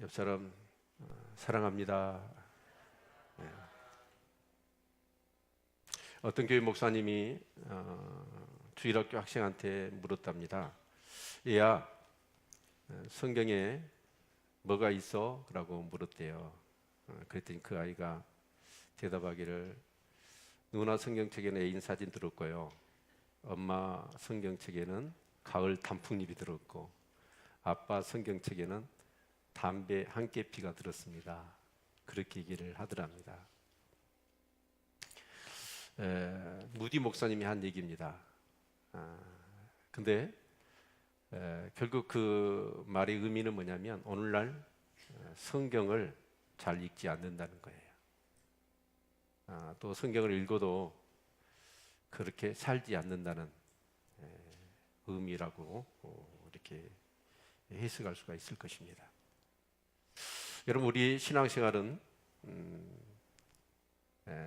옆 사람 사랑합니다. 네. 어떤 교회 목사님이 주일학교 학생한테 물었답니다. 얘야, 성경에 뭐가 있어? 라고 물었대요. 그랬더니 그 아이가 대답하기를, 누나 성경책에는 애인 사진 들었고요, 엄마 성경책에는 가을 단풍잎이 들었고, 아빠 성경책에는 담배 한 깨피가 들었습니다. 그렇게 얘기를 하더랍니다. 무디 목사님이 한 얘기입니다. 근데 결국 그 말의 의미는 뭐냐면, 오늘날 성경을 잘 읽지 않는다는 거예요. 또 성경을 읽어도 그렇게 살지 않는다는 의미라고 이렇게 해석할 수가 있을 것입니다. 여러분, 우리 신앙생활은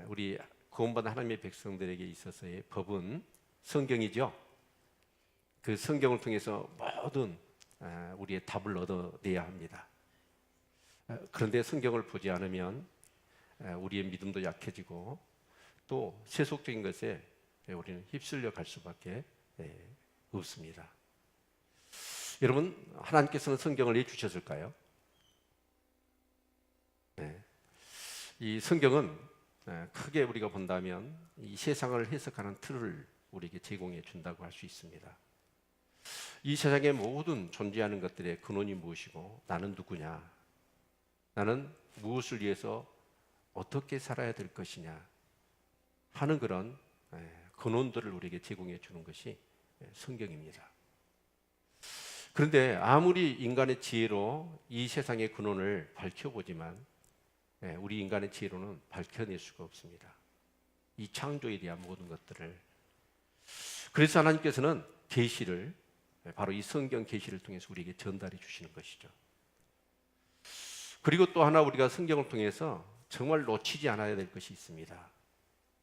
우리 구원받은 하나님의 백성들에게 있어서의 법은 성경이죠. 그 성경을 통해서 모든 우리의 답을 얻어내야 합니다. 그런데 성경을 보지 않으면 우리의 믿음도 약해지고, 또 세속적인 것에 우리는 휩쓸려 갈 수밖에 없습니다. 여러분, 하나님께서는 성경을 왜 주셨을까요? 이 성경은 크게 우리가 본다면 이 세상을 해석하는 틀을 우리에게 제공해 준다고 할 수 있습니다. 이 세상의 모든 존재하는 것들의 근원이 무엇이고, 나는 누구냐, 나는 무엇을 위해서 어떻게 살아야 될 것이냐 하는 그런 근원들을 우리에게 제공해 주는 것이 성경입니다. 그런데 아무리 인간의 지혜로 이 세상의 근원을 밝혀보지만 우리 인간의 지혜로는 밝혀낼 수가 없습니다. 이 창조에 대한 모든 것들을. 그래서 하나님께서는 계시를, 바로 이 성경 계시를 통해서 우리에게 전달해 주시는 것이죠. 그리고 또 하나, 우리가 성경을 통해서 정말 놓치지 않아야 될 것이 있습니다.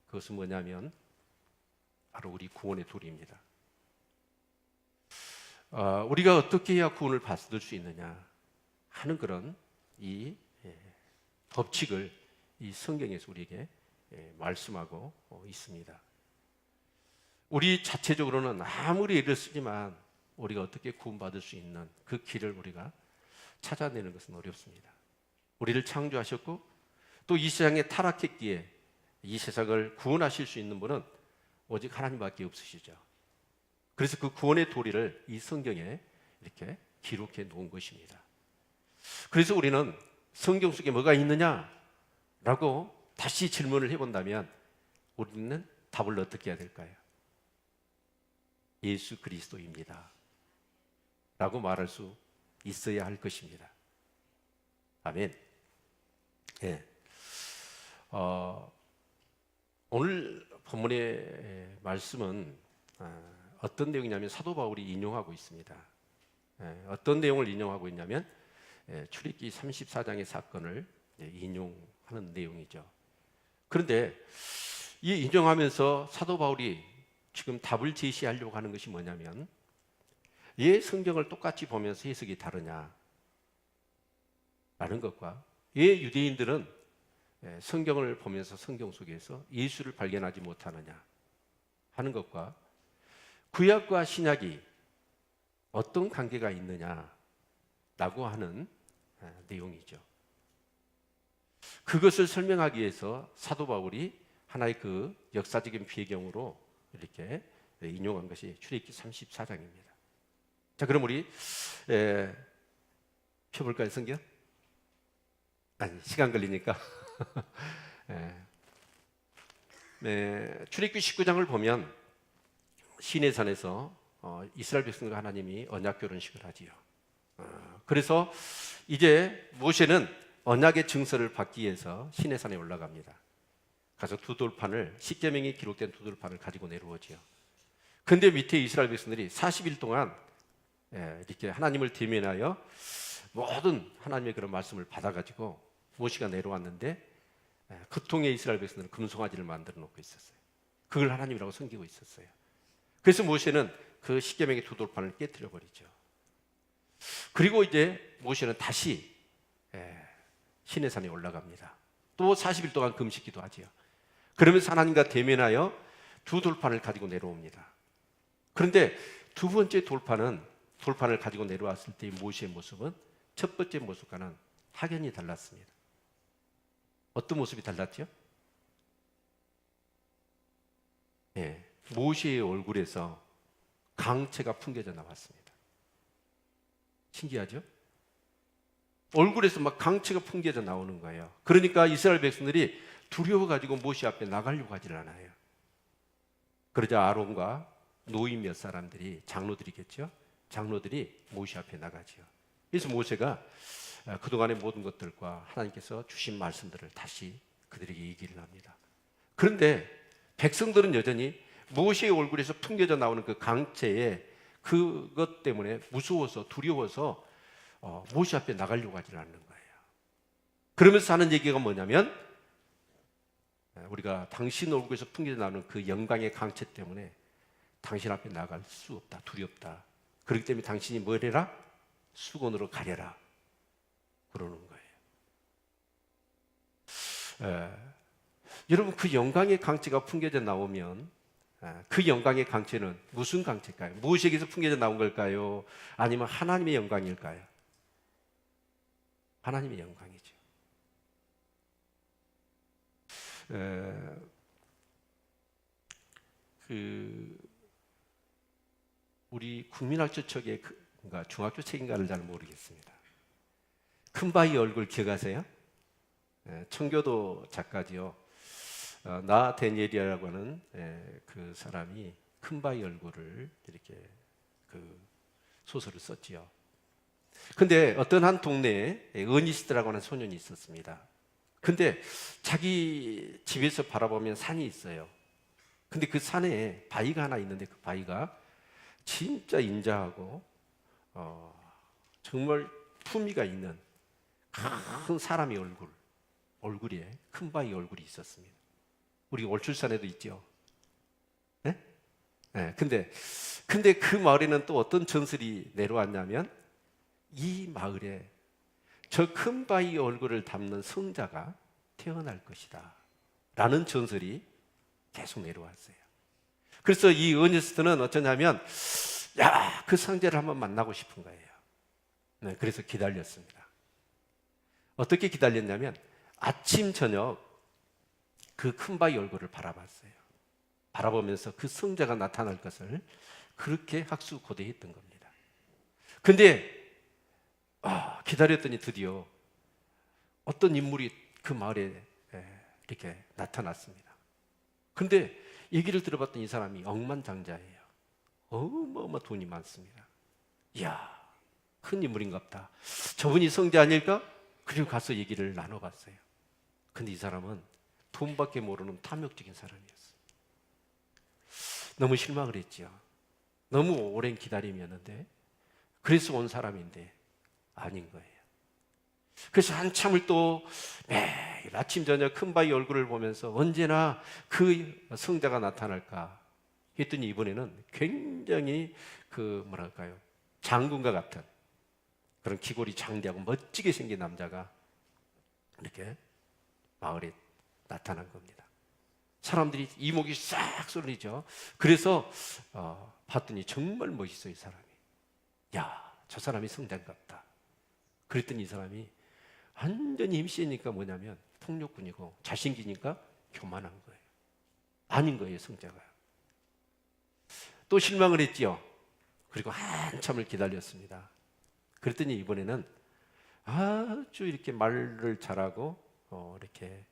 그것은 뭐냐면 바로 우리 구원의 도리입니다. 우리가 어떻게 해야 구원을 받을 수 있느냐 하는 그런 이 법칙을 이 성경에서 우리에게 말씀하고 있습니다. 우리 자체적으로는 아무리 애를 쓰지만 우리가 어떻게 구원받을 수 있는 그 길을 우리가 찾아내는 것은 어렵습니다. 우리를 창조하셨고, 또 이 세상에 타락했기에 이 세상을 구원하실 수 있는 분은 오직 하나님밖에 없으시죠. 그래서 그 구원의 도리를 이 성경에 이렇게 기록해 놓은 것입니다. 그래서 우리는 성경 속에 뭐가 있느냐라고 다시 질문을 해본다면 우리는 답을 어떻게 해야 될까요? 예수 그리스도입니다 라고 말할 수 있어야 할 것입니다. 아멘. 예. 오늘 본문의 말씀은 어떤 내용이냐면, 사도 바울이 인용하고 있습니다. 어떤 내용을 인용하고 있냐면 출애굽기 34장의 사건을 인용하는 내용이죠. 그런데 이 인용하면서 사도 바울이 지금 답을 제시하려고 하는 것이 뭐냐면, 왜 성경을 똑같이 보면서 해석이 다르냐 라는 것과, 왜 유대인들은 성경을 보면서 성경 속에서 예수를 발견하지 못하느냐 하는 것과, 구약과 신약이 어떤 관계가 있느냐라고 하는 내용이죠. 그것을 설명하기 위해서 사도 바울이 하나의 그 역사적인 배경으로 이렇게 인용한 것이 출애굽기 34장입니다. 자, 그럼 우리 펴볼까요, 성경? 아니, 시간 걸리니까. 출애굽기 19장을 보면 시내산에서 이스라엘 백성과 하나님이 언약 결혼식을 하지요. 그래서 이제 모세는 언약의 증서를 받기 위해서 시내산에 올라갑니다. 가서 두 돌판을, 십계명이 기록된 두 돌판을 가지고 내려오지요. 근데 밑에 이스라엘 백성들이 40일 동안 이렇게 하나님을 대면하여 모든 하나님의 그런 말씀을 받아가지고 모세가 내려왔는데, 그 통에 이스라엘 백성들은 금송아지를 만들어 놓고 있었어요. 그걸 하나님이라고 섬기고 있었어요. 그래서 모세는 그 십계명의 두 돌판을 깨뜨려 버리죠. 그리고 이제 모세는 다시 시내산에 올라갑니다. 또 40일 동안 금식 기도하지요. 그러면서 하나님과 대면하여 두 돌판을 가지고 내려옵니다. 그런데 두 번째 돌판을 가지고 내려왔을 때의 모세의 모습은 첫 번째 모습과는 확연히 달랐습니다. 어떤 모습이 달랐죠? 네, 모세의 얼굴에서 강체가 풍겨져 나왔습니다. 신기하죠? 얼굴에서 막 강체가 풍겨져 나오는 거예요. 그러니까 이스라엘 백성들이 두려워가지고 모세 앞에 나가려고 하질 않아요. 그러자 아론과 노인 몇 사람들이, 장로들이겠죠? 장로들이 모세 앞에 나가지요. 그래서 모세가 그동안의 모든 것들과 하나님께서 주신 말씀들을 다시 그들에게 얘기를 합니다. 그런데 백성들은 여전히 모세의 얼굴에서 풍겨져 나오는 그 강체에 그것 때문에 무서워서 두려워서 모세 앞에 나가려고 하지 않는 거예요. 그러면서 하는 얘기가 뭐냐면 우리가 당신 얼굴에서 풍겨져 나오는 그 영광의 강체 때문에 당신 앞에 나갈 수 없다, 두렵다. 그렇기 때문에 당신이 뭘 해라? 수건으로 가려라. 그러는 거예요. 여러분, 그 영광의 강체가 풍겨져 나오면 그 영광의 강체는 무슨 강체일까요? 무엇에게서 풍겨져 나온 걸까요? 아니면 하나님의 영광일까요? 하나님의 영광이죠. 우리 국민학교 책에 중학교 책인가를 잘 모르겠습니다. 큰바위 얼굴 기억하세요? 청교도 작가지요. 나 데니엘이라고 하는 그 사람이 큰바위 얼굴을 이렇게 그 소설을 썼지요. 근데 어떤 한 동네에 어니스트라고 하는 소년이 있었습니다. 근데 자기 집에서 바라보면 산이 있어요. 근데 그 산에 바위가 하나 있는데 그 바위가 진짜 인자하고 정말 품위가 있는 큰 사람의 얼굴에 큰 바위 얼굴이 있었습니다. 우리 월출산에도 있죠. 네? 네. 근데 그 마을에는 또 어떤 전설이 내려왔냐면 이 마을에 저 큰 바위 얼굴을 담는 성자가 태어날 것이다 라는 전설이 계속 내려왔어요. 그래서 이 어니스트는 어쩌냐면 그 성자를 한번 만나고 싶은 거예요. 네, 그래서 기다렸습니다. 어떻게 기다렸냐면 아침 저녁 그 큰 바위 얼굴을 바라봤어요. 바라보면서 그 성자가 나타날 것을 그렇게 학수고대했던 겁니다. 근데 기다렸더니 드디어 어떤 인물이 그 마을에 이렇게 나타났습니다. 근데 얘기를 들어봤더니 이 사람이 억만장자예요. 어마어마 돈이 많습니다. 이야, 큰 인물인갑다. 저분이 성자 아닐까? 그리고 가서 얘기를 나눠봤어요. 근데 이 사람은 돈밖에 모르는 탐욕적인 사람이었어요. 너무 실망을 했죠. 너무 오랜 기다림이었는데 그래서 온 사람인데 아닌 거예요. 그래서 한참을 또 매일 아침 저녁 큰 바위 얼굴을 보면서 언제나 그 성자가 나타날까 했더니 이번에는 굉장히 장군과 같은 그런 기골이 장대하고 멋지게 생긴 남자가 이렇게 마을에 나타난 겁니다. 사람들이 이목이 싹 쏠리죠. 그래서 봤더니 정말 멋있어요, 이 사람이. 저 사람이 성자인갑다. 그랬더니 이 사람이 완전히 힘쓰니까 뭐냐면 폭력군이고 자신기니까 교만한 거예요. 아닌 거예요, 성자가. 또 실망을 했지요. 그리고 한참을 기다렸습니다. 그랬더니 이번에는 아주 이렇게 말을 잘하고 이렇게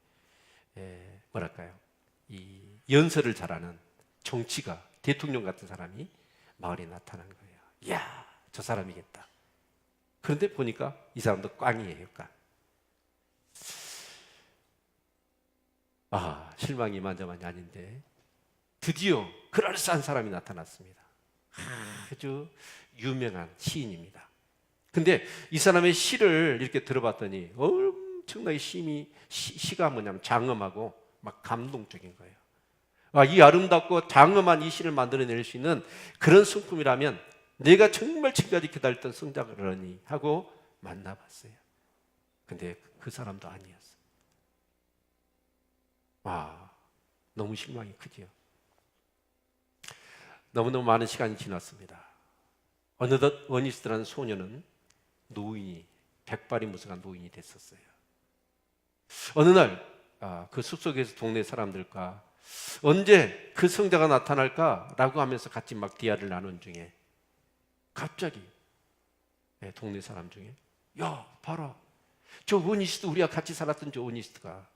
이 연설을 잘하는 정치가 대통령 같은 사람이 마을에 나타난 거예요. 저 사람이겠다. 그런데 보니까 이 사람도 꽝이에요, 꽝. 실망이 이만저만이 아닌데 드디어 그럴싸한 사람이 나타났습니다. 아주 유명한 시인입니다. 근데 이 사람의 시를 이렇게 들어봤더니 엄청나게 시가 뭐냐면 장엄하고 막 감동적인 거예요. 이 아름답고 장엄한 이 시를 만들어낼 수 있는 그런 성품이라면 내가 정말 지금까지 기다렸던 성자가 그러니 하고 만나봤어요. 근데 그 사람도 아니었어. 와, 너무 실망이 크지요. 너무너무 많은 시간이 지났습니다. 어느덧 어니스트라는 소녀는 노인이, 백발이 무성한 노인이 됐었어요. 어느 날 그 숲속에서 동네 사람들과 언제 그 성자가 나타날까라고 하면서 같이 막 대화를 나눈 중에 갑자기 동네 사람 중에 야, 봐라, 저 어니스트, 우리가 같이 살았던 저 어니스트가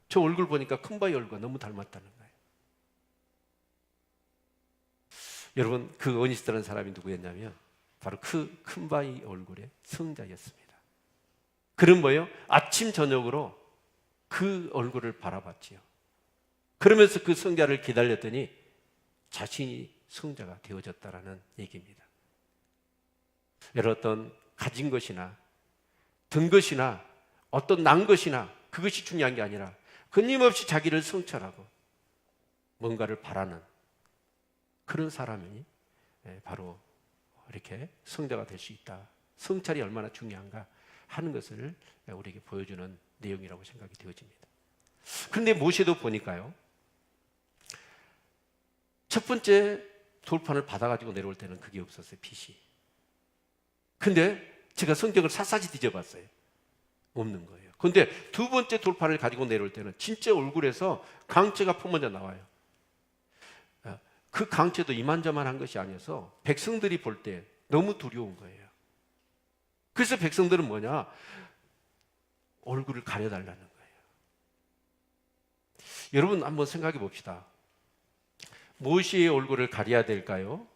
저 얼굴 보니까 큰바위 얼굴과 너무 닮았다는 거예요. 여러분, 그 어니스트라는 사람이 누구였냐면 바로 그 큰바위 얼굴의 성자였습니다. 그는 뭐예요? 아침 저녁으로 그 얼굴을 바라봤지요. 그러면서 그 성자를 기다렸더니 자신이 성자가 되어졌다라는 얘기입니다. 여러분, 어떤 가진 것이나 든 것이나 어떤 난 것이나 그것이 중요한 게 아니라 끊임없이 자기를 성찰하고 뭔가를 바라는 그런 사람이 바로 이렇게 성자가 될 수 있다. 성찰이 얼마나 중요한가 하는 것을 우리에게 보여주는 내용이라고 생각이 되어집니다. 그런데 모세도 보니까요, 첫 번째 돌판을 받아가지고 내려올 때는 그게 없었어요, 빛이. 근데 제가 성경을 샅샅이 뒤져봤어요. 없는 거예요. 근데 두 번째 돌판을 가지고 내려올 때는 진짜 얼굴에서 강체가 뿜어져 나와요. 그 강체도 이만저만한 것이 아니어서 백성들이 볼 때 너무 두려운 거예요. 그래서 백성들은 뭐냐? 얼굴을 가려달라는 거예요. 여러분, 한번 생각해 봅시다. 모세의 얼굴을 가려야 될까요?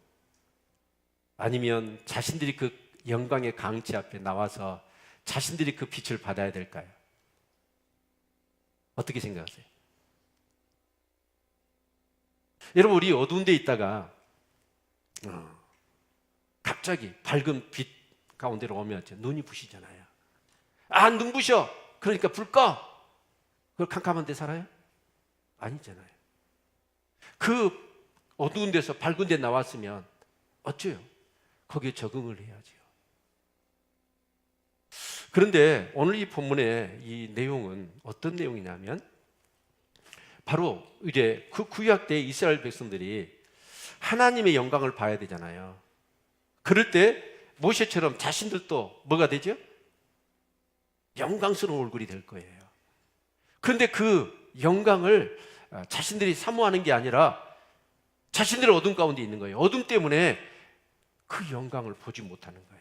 아니면 자신들이 그 영광의 강체 앞에 나와서 자신들이 그 빛을 받아야 될까요? 어떻게 생각하세요? 여러분, 우리 어두운 데 있다가 갑자기 밝은 빛 가운데로 오면 눈이 부시잖아요. 아, 눈부셔! 그러니까 불 꺼! 그걸 캄캄한 데 살아요? 아니잖아요. 그 어두운 데서 밝은 데 나왔으면 어째요? 거기에 적응을 해야죠. 그런데 오늘 이 본문의 이 내용은 어떤 내용이냐면 바로 이제 그 구약 때 이스라엘 백성들이 하나님의 영광을 봐야 되잖아요. 그럴 때 모세처럼 자신들도 뭐가 되죠? 영광스러운 얼굴이 될 거예요. 그런데 그 영광을 자신들이 사모하는 게 아니라 자신들의 어둠 가운데 있는 거예요. 어둠 때문에 그 영광을 보지 못하는 거예요.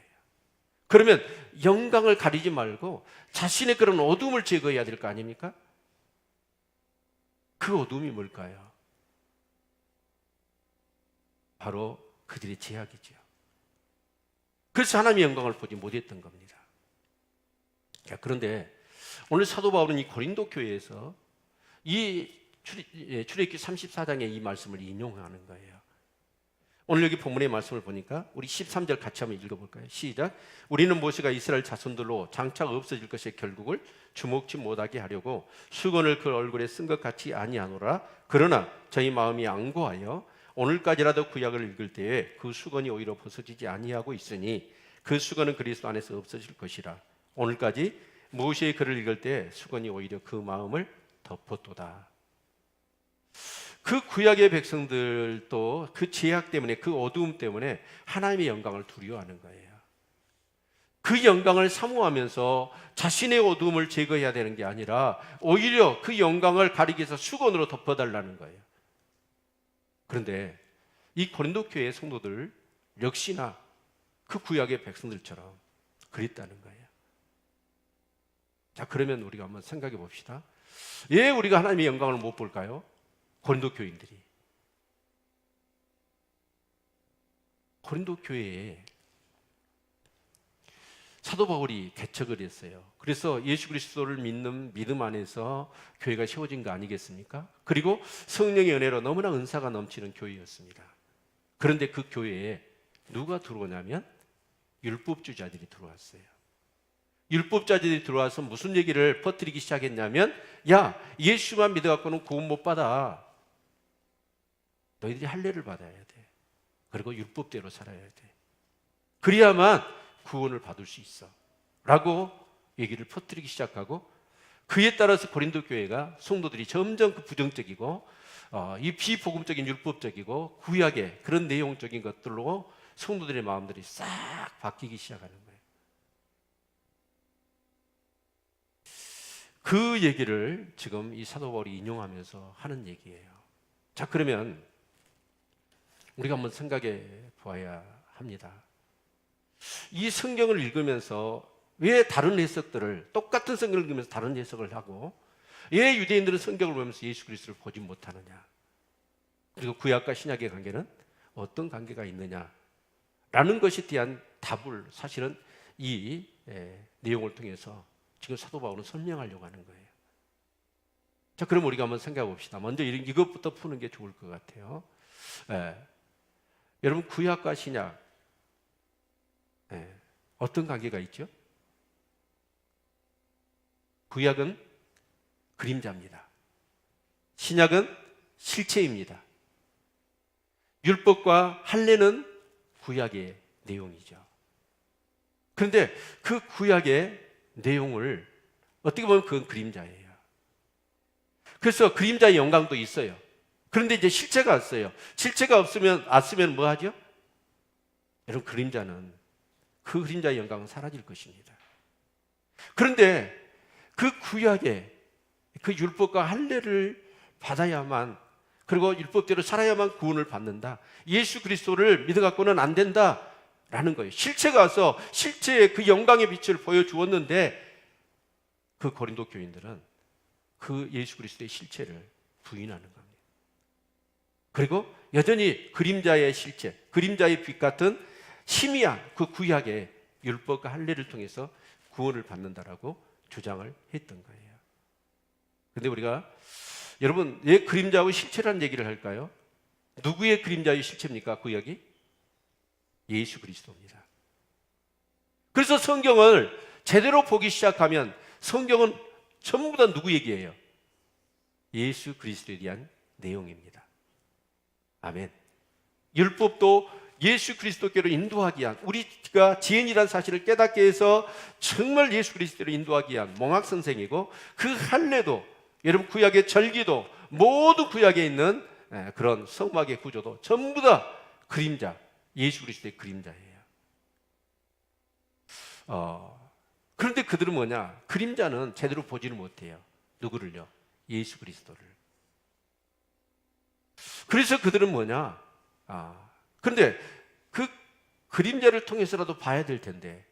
그러면 영광을 가리지 말고 자신의 그런 어둠을 제거해야 될 거 아닙니까? 그 어둠이 뭘까요? 바로 그들의 죄악이죠. 그래서 하나님의 영광을 보지 못했던 겁니다. 그런데 오늘 사도 바울은 이 고린도 교회에서 이 출애굽기 34장의 이 말씀을 인용하는 거예요. 오늘 여기 본문의 말씀을 보니까 우리 13절 같이 한번 읽어볼까요? 시작. 우리는 모세가 이스라엘 자손들로 장차 없어질 것의 결국을 주목치 못하게 하려고 수건을 그 얼굴에 쓴 것 같이 아니하노라. 그러나 저희 마음이 앙고하여 오늘까지라도 구약을 읽을 때에 그 수건이 오히려 벗어지지 아니하고 있으니 그 수건은 그리스도 안에서 없어질 것이라. 오늘까지 모세의 글을 읽을 때 수건이 오히려 그 마음을 덮었도다. 그 구약의 백성들도 그 죄악 때문에, 그 어두움 때문에 하나님의 영광을 두려워하는 거예요. 그 영광을 사모하면서 자신의 어두움을 제거해야 되는 게 아니라 오히려 그 영광을 가리기 위해서 수건으로 덮어달라는 거예요. 그런데 이 고린도 교회의 성도들 역시나 그 구약의 백성들처럼 그랬다는 거예요. 자, 그러면 우리가 한번 생각해 봅시다. 왜 우리가 하나님의 영광을 못 볼까요? 고린도 교인들이 고린도 교회에 사도 바울이 개척을 했어요. 그래서 예수 그리스도를 믿는 믿음 안에서 교회가 세워진 거 아니겠습니까? 그리고 성령의 은혜로 너무나 은사가 넘치는 교회였습니다. 그런데 그 교회에 누가 들어오냐면 율법주의자들이 들어왔어요. 율법자들이 들어와서 무슨 얘기를 퍼뜨리기 시작했냐면, 야, 예수만 믿어갖고는 구원 못 받아. 너희들이 할례를 받아야 돼. 그리고 율법대로 살아야 돼. 그래야만 구원을 받을 수 있어. 라고 얘기를 퍼뜨리기 시작하고, 그에 따라서 고린도 교회가 성도들이 점점 그 부정적이고 이 비복음적인 율법적이고 구약의 그런 내용적인 것들로 성도들의 마음들이 싹 바뀌기 시작하는 거예요. 그 얘기를 지금 이 사도 바울이 인용하면서 하는 얘기예요. 자, 그러면 우리가 한번 생각해 보아야 합니다. 이 성경을 읽으면서 왜 다른 해석들을, 똑같은 성경을 읽으면서 다른 해석을 하고, 왜 유대인들은 성경을 보면서 예수 그리스도를 보지 못하느냐, 그리고 구약과 신약의 관계는 어떤 관계가 있느냐 라는 것에 대한 답을 사실은 이 내용을 통해서 지금 사도 바울은 설명하려고 하는 거예요. 자, 그럼 우리가 한번 생각해 봅시다. 먼저 이것부터 푸는 게 좋을 것 같아요. 여러분, 구약과 신약 어떤 관계가 있죠? 구약은 그림자입니다. 신약은 실체입니다. 율법과 할례는 구약의 내용이죠. 그런데 그 구약의 내용을 어떻게 보면 그건 그림자예요. 그래서 그림자의 영광도 있어요. 그런데 이제 실체가 없어요. 실체가 없으면 뭐 하죠? 여러분, 그 그림자의 영광은 사라질 것입니다. 그런데 그 구약의 그 율법과 할례를 받아야만, 그리고 율법대로 살아야만 구원을 받는다, 예수 그리스도를 믿어갖고는 안 된다라는 거예요. 실체가 와서 실체의 그 영광의 빛을 보여주었는데 그 고린도 교인들은 그 예수 그리스도의 실체를 부인하는 겁니다. 그리고 여전히 그림자의 실체, 그림자의 빛 같은 희미한 그 구약의 율법과 할례를 통해서 구원을 받는다라고 주장을 했던 거예요. 그런데 우리가, 여러분, 왜 그림자와 실체라는 얘기를 할까요? 누구의 그림자의 실체입니까? 구약이? 예수 그리스도입니다. 그래서 성경을 제대로 보기 시작하면 성경은 전부 다 누구 얘기예요? 예수 그리스도에 대한 내용입니다. 아멘. 율법도 예수 그리스도께로 인도하기 위한, 우리가 죄인이라는 사실을 깨닫게 해서 정말 예수 그리스도로 인도하기 위한 몽학 선생이고, 그 할례도, 여러분, 구약의 절기도, 모두 구약에 있는 그런 성막의 구조도 전부 다 그림자, 예수 그리스도의 그림자예요. 그런데 그들은 뭐냐? 그림자는 제대로 보지를 못해요. 누구를요? 예수 그리스도를. 그래서 그들은 뭐냐? 그런데 그 그림자를 통해서라도 봐야 될 텐데,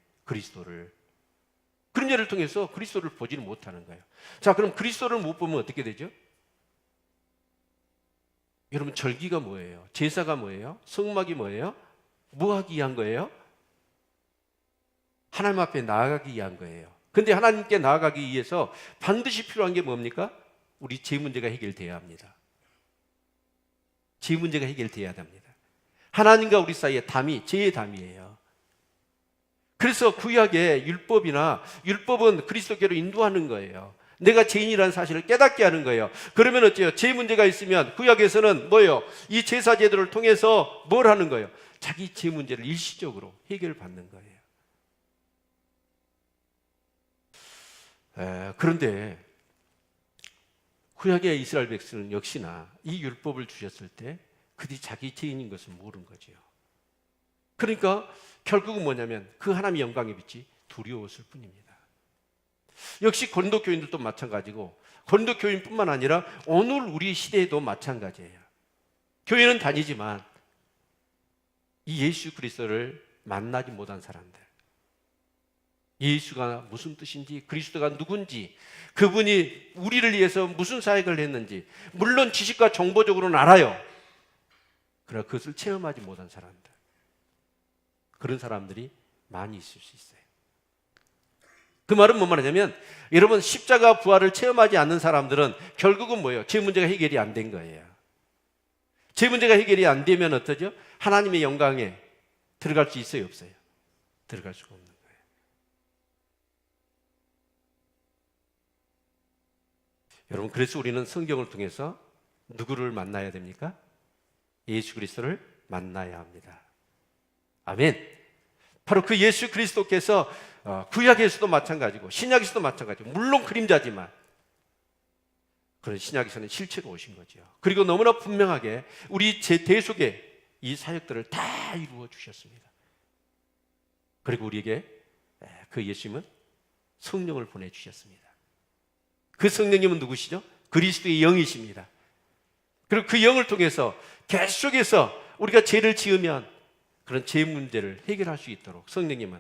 그림자를 통해서 그리스도를 보지는 못하는 거예요. 자, 그럼 그리스도를 못 보면 어떻게 되죠? 여러분, 절기가 뭐예요? 제사가 뭐예요? 성막이 뭐예요? 뭐 하기 위한 거예요? 하나님 앞에 나아가기 위한 거예요. 근데 하나님께 나아가기 위해서 반드시 필요한 게 뭡니까? 우리 죄 문제가 해결돼야 합니다. 죄 문제가 해결돼야 합니다. 하나님과 우리 사이의 담이 죄의 담이에요. 그래서 구약의 율법은 그리스도께로 인도하는 거예요. 내가 죄인이라는 사실을 깨닫게 하는 거예요. 그러면 어째요? 죄 문제가 있으면 구약에서는 뭐예요? 이 제사 제도를 통해서 뭘 하는 거예요? 자기 죄 문제를 일시적으로 해결받는 거예요. 그런데 구약의 이스라엘 백성은 역시나 이 율법을 주셨을 때 그들이 자기 죄인인 것을 모르는 거죠. 그러니까 결국은 뭐냐면 그 하나님의 영광의 빛이 두려웠을 뿐입니다. 역시 고린도 교인들도 마찬가지고, 고린도 교인뿐만 아니라 오늘 우리 시대에도 마찬가지예요. 교회는 다니지만 이 예수 그리스도를 만나지 못한 사람들, 예수가 무슨 뜻인지, 그리스도가 누군지, 그분이 우리를 위해서 무슨 사역을 했는지 물론 지식과 정보적으로는 알아요. 그러나 그것을 체험하지 못한 사람들, 그런 사람들이 많이 있을 수 있어요. 그 말은 뭔 말이냐면, 여러분, 십자가 부활을 체험하지 않는 사람들은 결국은 뭐예요? 죄 문제가 해결이 안 된 거예요. 죄 문제가 해결이 안 되면 어떠죠? 하나님의 영광에 들어갈 수 있어요, 없어요? 들어갈 수가 없는 거예요. 여러분, 그래서 우리는 성경을 통해서 누구를 만나야 됩니까? 예수 그리스도를 만나야 합니다. 아멘. 바로 그 예수 그리스도께서 구약에서도 마찬가지고 신약에서도 마찬가지고 물론 그림자지만 그런 신약에서는 실체로 오신 거죠. 그리고 너무나 분명하게 우리 제 대속에 이 사역들을 다 이루어 주셨습니다. 그리고 우리에게 그 예수님은 성령을 보내주셨습니다. 그 성령님은 누구시죠? 그리스도의 영이십니다. 그리고 그 영을 통해서 계속해서 우리가 죄를 지으면 그런 죄 문제를 해결할 수 있도록 성령님은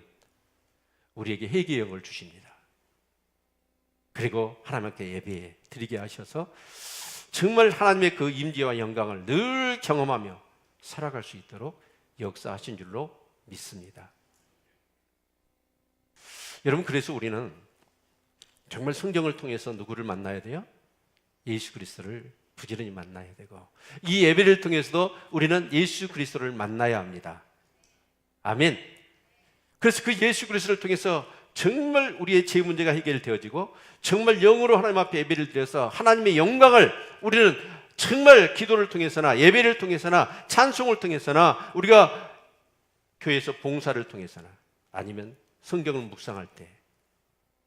우리에게 회개의 영을 주십니다. 그리고 하나님께 예배 드리게 하셔서 정말 하나님의 그 임재와 영광을 늘 경험하며 살아갈 수 있도록 역사하신 줄로 믿습니다. 여러분, 그래서 우리는 정말 성경을 통해서 누구를 만나야 돼요? 예수 그리스도를 부지런히 만나야 되고, 이 예배를 통해서도 우리는 예수 그리스도를 만나야 합니다. 아멘. 그래서 그 예수 그리스도를 통해서 정말 우리의 죄 문제가 해결되어지고 정말 영으로 하나님 앞에 예배를 드려서 하나님의 영광을 우리는 정말 기도를 통해서나 예배를 통해서나 찬송을 통해서나 우리가 교회에서 봉사를 통해서나 아니면 성경을 묵상할 때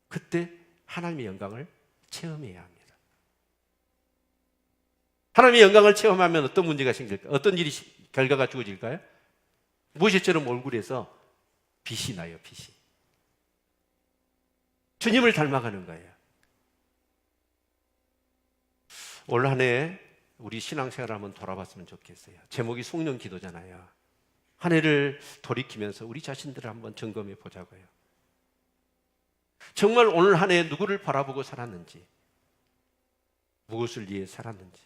그때 하나님의 영광을 체험해야 합니다. 하나님의 영광을 체험하면 어떤 문제가 생길까요? 어떤 일이 결과가 주어질까요? 모세처럼 얼굴에서 빛이 나요. 빛이. 주님을 닮아가는 거예요. 올 한 해 우리 신앙생활을 한번 돌아봤으면 좋겠어요. 제목이 송년 기도잖아요. 한 해를 돌이키면서 우리 자신들을 한번 점검해 보자고요. 정말 오늘 한 해 누구를 바라보고 살았는지, 무엇을 위해 살았는지,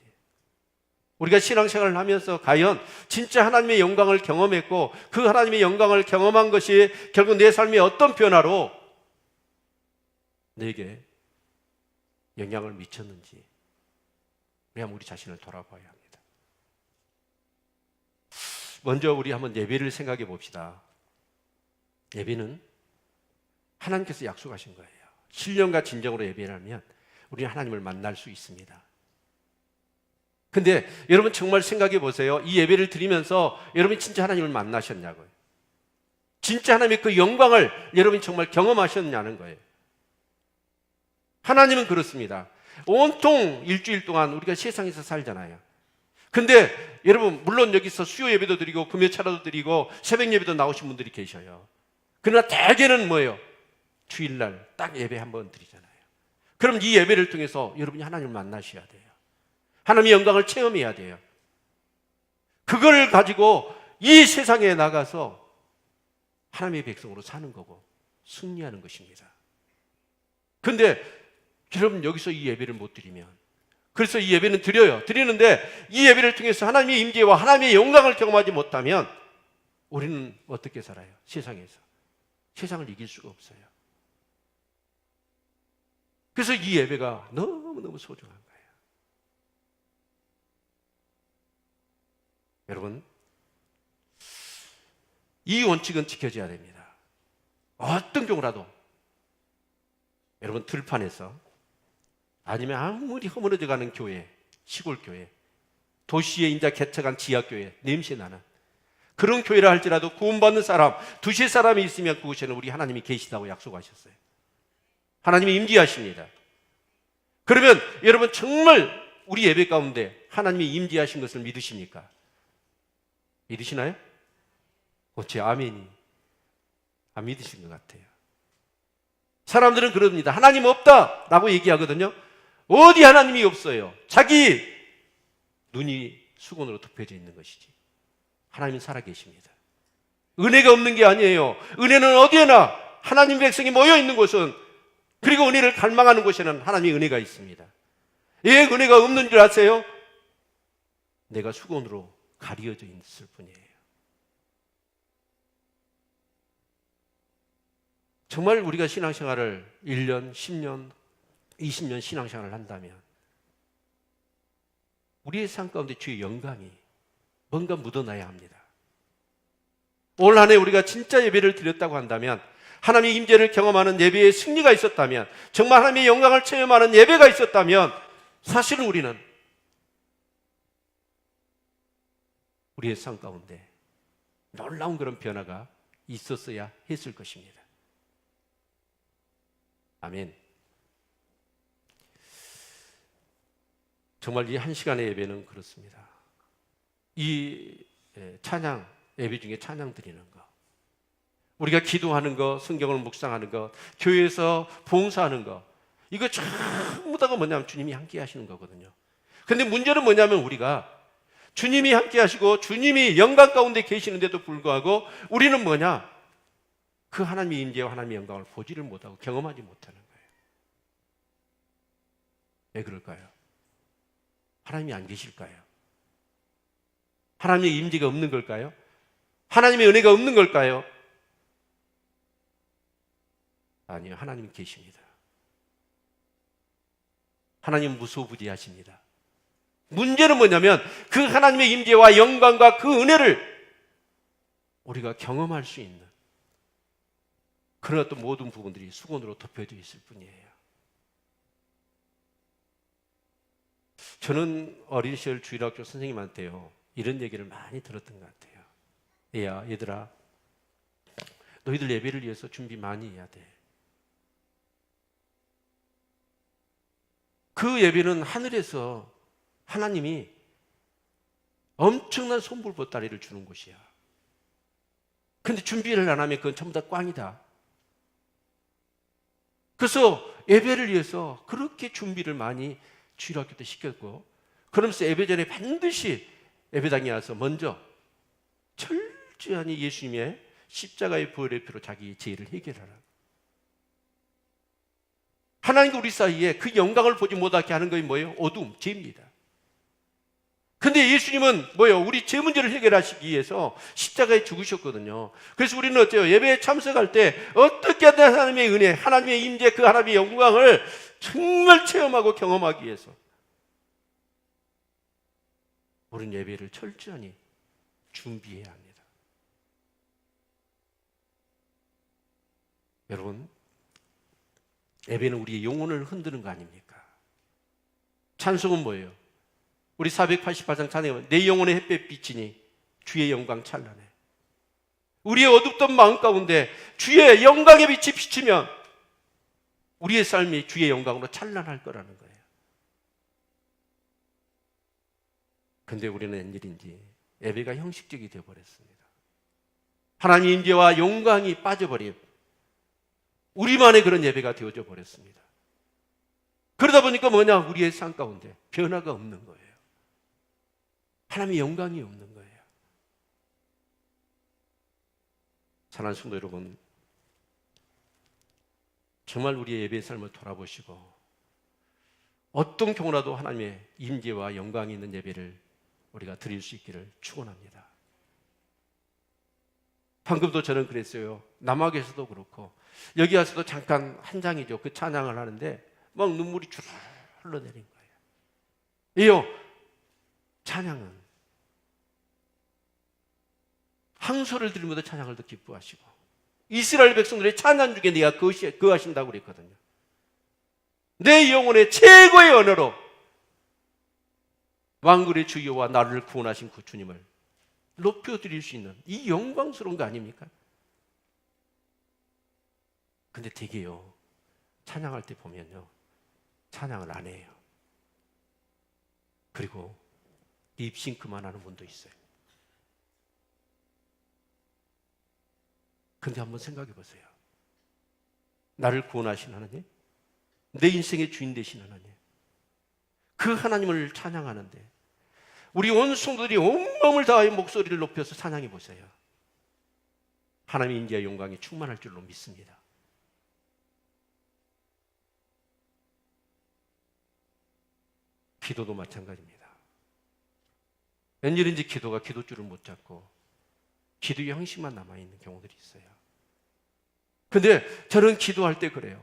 우리가 신앙생활을 하면서 과연 진짜 하나님의 영광을 경험했고 그 하나님의 영광을 경험한 것이 결국 내 삶에 어떤 변화로 내게 영향을 미쳤는지 우리 자신을 돌아봐야 합니다. 먼저 우리 한번 예배를 생각해 봅시다. 예배는 하나님께서 약속하신 거예요. 신령과 진정으로 예배를 하면 우리는 하나님을 만날 수 있습니다. 근데 여러분 정말 생각해 보세요. 이 예배를 드리면서 여러분이 진짜 하나님을 만나셨냐고요. 진짜 하나님의 그 영광을 여러분이 정말 경험하셨냐는 거예요. 하나님은 그렇습니다. 온통 일주일 동안 우리가 세상에서 살잖아요. 근데 여러분 물론 여기서 수요 예배도 드리고 금요 차례도 드리고 새벽 예배도 나오신 분들이 계셔요. 그러나 대개는 뭐예요? 주일날 딱 예배 한번 드리잖아요. 그럼 이 예배를 통해서 여러분이 하나님을 만나셔야 돼요. 하나님의 영광을 체험해야 돼요. 그걸 가지고 이 세상에 나가서 하나님의 백성으로 사는 거고 승리하는 것입니다. 그런데 여러분 여기서 이 예배를 못 드리면, 그래서 이 예배는 드려요. 드리는데 이 예배를 통해서 하나님의 임재와 하나님의 영광을 경험하지 못하면 우리는 어떻게 살아요? 세상에서. 세상을 이길 수가 없어요. 그래서 이 예배가 너무너무 소중한 거예요. 여러분, 이 원칙은 지켜져야 됩니다. 어떤 경우라도 여러분 들판에서 아니면 아무리 허물어져가는 교회, 시골교회, 도시에 이제 개척한 지하교회, 냄새나는 그런 교회라 할지라도 구원받는 사람, 두세 사람이 있으면 그곳에는 우리 하나님이 계시다고 약속하셨어요. 하나님이 임재하십니다. 그러면 여러분 정말 우리 예배 가운데 하나님이 임재하신 것을 믿으십니까? 믿으시나요? 제 아멘이 안 믿으신 것 같아요. 사람들은 그럽니다. 하나님 없다라고 얘기하거든요. 어디 하나님이 없어요. 자기 눈이 수건으로 덮여져 있는 것이지. 하나님은 살아계십니다. 은혜가 없는 게 아니에요. 은혜는 어디에나 하나님 백성이 모여 있는 곳은, 그리고 은혜를 갈망하는 곳에는 하나님의 은혜가 있습니다. 왜 은혜가 없는 줄 아세요? 내가 수건으로 가려져 있을 뿐이에요. 정말 우리가 신앙생활을 1년, 10년, 20년 신앙생활을 한다면 우리의 삶 가운데 주의 영광이 뭔가 묻어나야 합니다. 올 한 해 우리가 진짜 예배를 드렸다고 한다면, 하나님의 임재를 경험하는 예배의 승리가 있었다면, 정말 하나님의 영광을 체험하는 예배가 있었다면 사실은 우리는 우리의 삶 가운데 놀라운 그런 변화가 있었어야 했을 것입니다. 아멘. 정말 이 한 시간의 예배는 그렇습니다. 이 찬양, 예배 중에 찬양 드리는 거, 우리가 기도하는 거, 성경을 묵상하는 거, 교회에서 봉사하는 거, 이거 전부 다가 뭐냐면 주님이 함께 하시는 거거든요. 근데 문제는 뭐냐면 우리가 주님이 함께 하시고 주님이 영광 가운데 계시는데도 불구하고 우리는 뭐냐? 그 하나님의 임재와 하나님의 영광을 보지를 못하고 경험하지 못하는 거예요. 왜 그럴까요? 하나님이 안 계실까요? 하나님의 임재가 없는 걸까요? 하나님의 은혜가 없는 걸까요? 아니요, 하나님이 계십니다. 하나님은 무소부지하십니다. 문제는 뭐냐면 그 하나님의 임재와 영광과 그 은혜를 우리가 경험할 수 있는 그런 어떤 모든 부분들이 수건으로 덮여져 있을 뿐이에요. 저는 어린 시절 주일학교 선생님한테요, 이런 얘기를 많이 들었던 것 같아요. 얘들아, 너희들 예배를 위해서 준비 많이 해야 돼. 그 예배는 하늘에서 하나님이 엄청난 손불 보따리를 주는 곳이야. 근데 준비를 안 하면 그건 전부 다 꽝이다. 그래서 예배를 위해서 그렇게 준비를 많이 주일학교 때 시켰고, 그러면서 예배 전에 반드시 예배당에 와서 먼저 철저히 예수님의 십자가의 부활의 피로 자기의 죄를 해결하라. 하나님과 우리 사이에 그 영광을 보지 못하게 하는 것이 뭐예요? 어둠, 죄입니다. 근데 예수님은 뭐예요? 우리 죄 문제를 해결하시기 위해서 십자가에 죽으셨거든요. 그래서 우리는 어때요? 예배에 참석할 때 어떻게 하나님의 은혜, 하나님의 임재, 그 하나님의 영광을 정말 체험하고 경험하기 위해서 우리는 예배를 철저히 준비해야 합니다. 여러분, 예배는 우리의 영혼을 흔드는 거 아닙니까? 찬송은 뭐예요? 우리 488장 찬양은 내 영혼의 햇볕 비치니 주의 영광 찬란해. 우리의 어둡던 마음 가운데 주의 영광의 빛이 비치면 우리의 삶이 주의 영광으로 찬란할 거라는 거예요. 근데 우리는 웬일인지 예배가 형식적이 되어버렸습니다. 하나님의 임재와 영광이 빠져버린 우리만의 그런 예배가 되어져 버렸습니다. 그러다 보니까 뭐냐? 우리의 삶 가운데 변화가 없는 거예요. 하나님의 영광이 없는 거예요. 사랑하는 성도 여러분, 정말 우리의 예배의 삶을 돌아보시고 어떤 경우라도 하나님의 임재와 영광이 있는 예배를 우리가 드릴 수 있기를 축원합니다. 방금도 저는 그랬어요. 남학에서도 그렇고 여기 와서도 잠깐 한 장이죠. 그 찬양을 하는데 막 눈물이 줄 흘러내린 거예요. 이요, 찬양은 항소를 들으면서 찬양을 더 기뻐하시고 이스라엘 백성들의 찬양 중에 내가 거하신다고 그랬거든요. 내 영혼의 최고의 언어로 왕국의 주여와 나를 구원하신 그 주님을 높여드릴 수 있는 이 영광스러운 거 아닙니까? 근데 되게요, 찬양할 때 보면요, 찬양을 안 해요. 그리고 립싱크만 하는 분도 있어요. 근데 한번 생각해 보세요. 나를 구원하신 하나님, 내 인생의 주인 되신 하나님, 그 하나님을 찬양하는데 우리 온 성도들이 온몸을 다하여 목소리를 높여서 찬양해 보세요. 하나님의 임재와 영광이 충만할 줄로 믿습니다. 기도도 마찬가지입니다. 웬일인지 기도가 기도줄을 못 잡고 기도의 형식만 남아있는 경우들이 있어요. 근데 저는 기도할 때 그래요.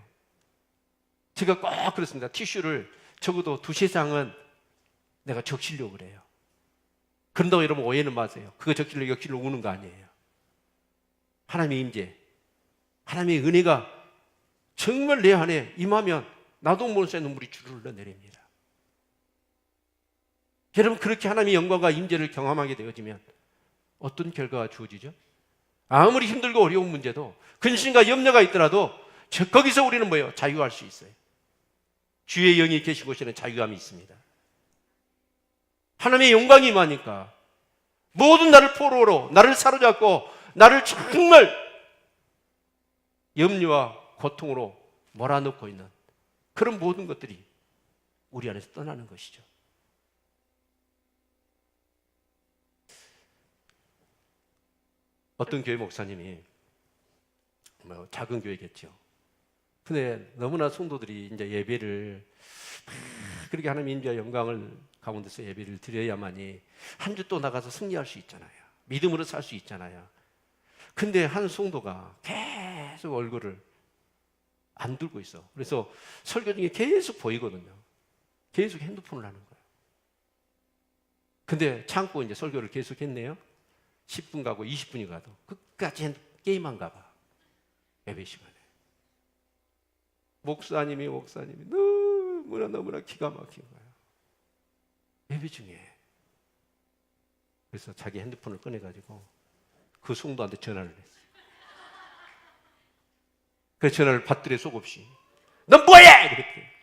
제가 꼭 그렇습니다. 티슈를 적어도 2-3장은 내가 적시려고 그래요. 그런다고 여러분 오해는 마세요. 그거 적시려고 역시로 우는 거 아니에요. 하나님의 임재, 하나님의 은혜가 정말 내 안에 임하면 나도 모르게 눈물이 주르르 흘러내립니다. 여러분, 그렇게 하나님의 영광과 임재를 경험하게 되어지면 어떤 결과가 주어지죠? 아무리 힘들고 어려운 문제도 근심과 염려가 있더라도 거기서 우리는 뭐예요? 자유할 수 있어요. 주의 영이 계신 곳에는 자유함이 있습니다. 하나님의 영광이 임하니까 모든 나를 포로로, 나를 사로잡고 나를 정말 염려와 고통으로 몰아넣고 있는 그런 모든 것들이 우리 안에서 떠나는 것이죠. 어떤 교회 목사님이 작은 교회겠죠. 근데 너무나 성도들이 이제 예배를 그렇게 하나님 인자의 영광을 가운데서 예배를 드려야만이 한 주 또 나가서 승리할 수 있잖아요. 믿음으로 살 수 있잖아요. 근데 한 성도가 계속 얼굴을 안 들고 있어. 그래서 설교 중에 계속 보이거든요. 계속 핸드폰을 하는 거예요. 근데 참고 이제 설교를 계속 했네요. 10분 가고 20분이 가도 끝까지 게임만 가봐. 예배 시간에. 목사님이 너무나 기가 막힌 거예요. 예배 중에. 그래서 자기 핸드폰을 꺼내가지고 그 성도한테 전화를 했어요. 그 전화를 받더래 속없이. 넌 뭐야! 이랬대.